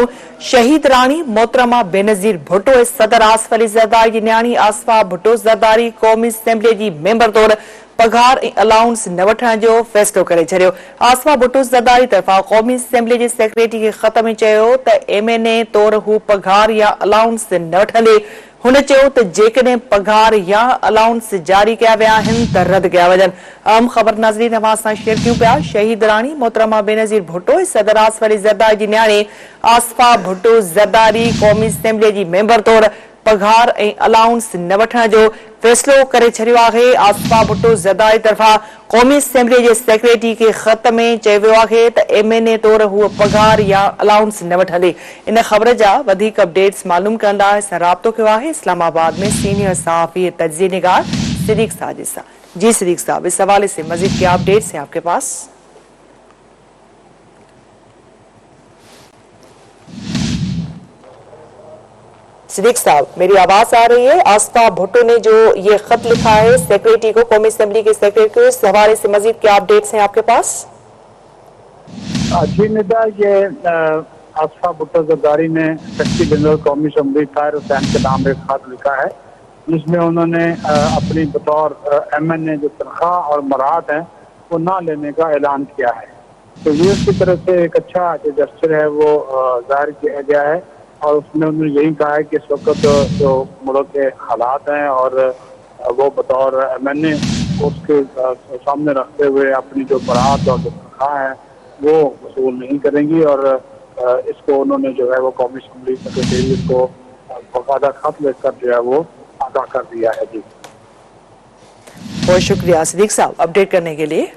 New शहीद रानी मोहतरमा बेनज़ीर भुट्टो सदर आसफ अली ज़रदारी न्याणी आसफा भुट्टो ज़रदारी क़ौमी असेंबली जी मेंबर तौर पघार अलाउंस न वठण जो फैसलो करे छॾियो। आसफा भुट्टो ज़रदारी तरफ़ां क़ौमी असेंबली जे सेक्रेटरी खे ख़त में चयो त MNA तौर हू पघार या अलाउंस न वठंदे। हुन चयो त जेकॾहिं पघार या अलाउंस जारी कया विया आहिनि त रद्द कया वञनि। अहम ख़बर नाज़रीन अवां सां शेयर कयूं पिया। शहीद राणी मोहतरमा बेनज़ीर भुट्टो सदर आसफ अली ज़रदारी जी न्याणी आसफा भुट्टो ज़रदारी क़ौमी असेंबली जी मेंबर तौर पघार अलाउंस न वठण जो फैसलो करे छॾियो आहे। आसफा भुट्टो ज़रदारी तरफ़ां क़ौमी असेंबली जे सेक्रेटरी खे ख़त में चयो वियो आहे त MNA तौर हूअ पघार या अलाउंस न वठंदी। इन ख़बर जा वधीक अपडेट्स मालूम करण लाइ असां राब्तो कयो आहे इस्लामाबाद में सीनियर सहाफ़ी तजिज़िये निगार सिद्दीक़ साजिद सां। जी सिद्दीक़ साहब, इस हवाले से मजीद क्या अपडेट्स हैं आपके पास? सिद्दीक़ साहब, मेरी आवाज आ रही है? आसफा भुट्टो ने जो ये खत लिखा है सेक्रेटरी को, कौमी असेंबली के सेक्रेटरी को, इस हवाले से मजीद क्या अपडेट्स हैं आपके पास? जी निदा, ये आसफा भुट्टो ज़रदारी ने सेक्रेटरी जनरल कौमी असेंबली ताहिर हुसैन के नाम एक खत लिखा है जिसमें उन्होंने अपनी बतौर MNA जो तनख्वाह और मराहत हैं वो ना लेने का ऐलान किया है। तो ये उसकी तरफ से एक अच्छा जो जस्चर है वो जाहिर किया गया है और उसमें उन्होंने यही कहा है कि इस वक्त जो मुल्क के हालात हैं और वो बतौर MNA उसके सामने रखते हुए अपनी जो बरात और जो तनख्वाह है वो वसूल नहीं करेंगी और इसको उन्होंने जो है वो कौमी असेंबली सेक्रेटरी को बाकायदा खत लिखकर जो है वो आगाह कर दिया है। जी बहुत शुक्रिया सिद्दीक़ साहब अपडेट करने के लिए।